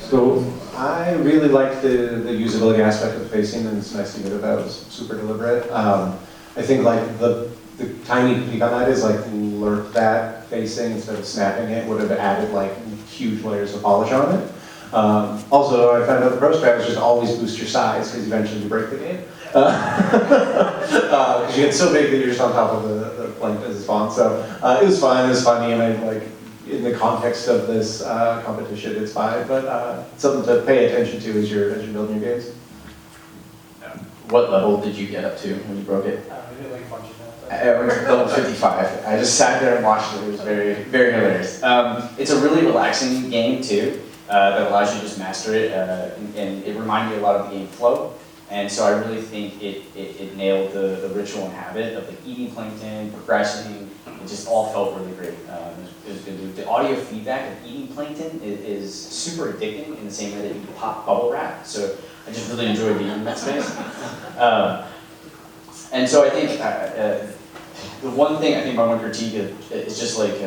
So I really like the usability aspect of facing, and it's nice to hear that was super deliberate. I think like the tiny tweak on that is like lurk that facing instead of snapping it would have added like huge layers of polish on it. Also, I found out the pro strat is just always boost your size because eventually you break the game. Because you get so big that you're just on top of the plank as a spawn. So it was fun, it was funny, and I like in the context of this competition, it's fine. But something to pay attention to as you're building your games. What level did you get up to when you broke it? We did like a bunch of that. I went to level 55. I just sat there and watched it. It was very, very hilarious. It's a really relaxing game too, that allows you to just master it, and it reminded me a lot of the game Flow. And so I really think it nailed the ritual and habit of like eating plankton, progressing. It just all felt really great. It was good. The audio feedback of eating plankton is super addicting in the same way that you pop bubble wrap. So I just really enjoyed being in that space. And so I think the one thing I think my one critique is just like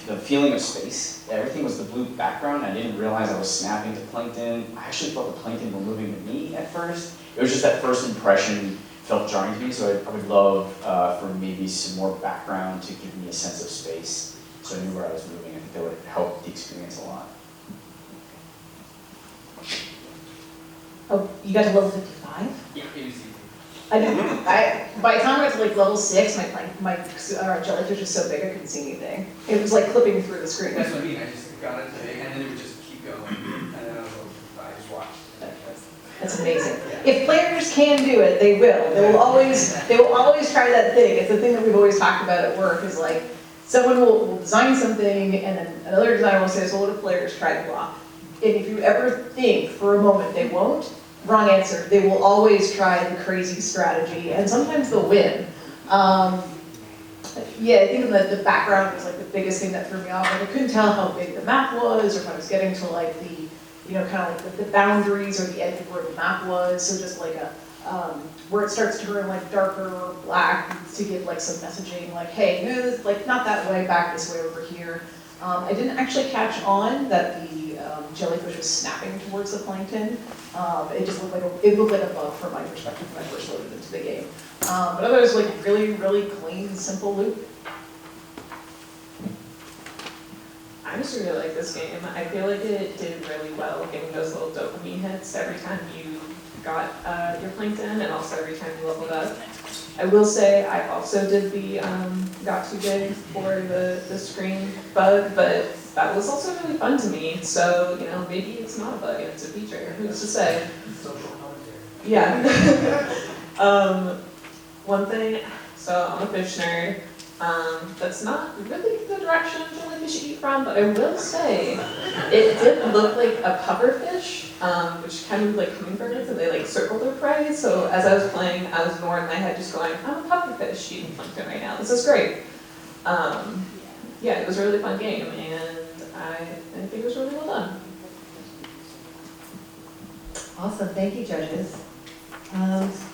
the feeling of space. Everything was the blue background. I didn't realize I was snapping to plankton. I actually thought the plankton were moving to me at first. It was just that first impression felt jarring to me, so I would love for maybe some more background to give me a sense of space so I knew where I was moving. I think that would help the experience a lot. Oh, you got to level 55? Yeah, it was easy. By the time I got to like level 6, my jellyfish was so big I couldn't see anything. It was like clipping through the screen. That's what I mean, I just got it today, and then it would just keep going, and then I just watched. That's amazing. If players can do it, they will. They will always try that thing. It's the thing that we've always talked about at work is like, someone will design something and then another designer will say, so what if players try to block? And if you ever think for a moment they won't, wrong answer. They will always try the crazy strategy and sometimes they'll win. Yeah, I think the background was like the biggest thing that threw me off. Like I couldn't tell how big the map was or if I was getting to like the, you know, kind of like the boundaries or the edge of where the map was. So just like a, where it starts to turn like darker or black to give like some messaging like, hey, no, like not that way, back this way over here. I didn't actually catch on that the jellyfish was snapping towards the plankton. It just looked like a bug from my perspective when I first loaded into the game. But otherwise, like really, really clean, simple loop. I just really like this game. I feel like it did really well giving those little dopamine hits every time you got your plankton and also every time you leveled up. I will say I also did the got too big for the screen bug, but that was also really fun to me. So, you know, maybe it's not a bug and it's a feature. Who's to say? Social commentary. Yeah. One thing, so I'm a fish nerd. That's not really the direction jellyfish eat from, but I will say it did look like a pufferfish, which kind of like hummingbirds, and they like circle their prey. So as I was playing, I was more in my head just going, I'm a pufferfish eating plankton right now. This is great. Yeah, it was a really fun game, and I think it was really well done. Awesome, thank you, judges.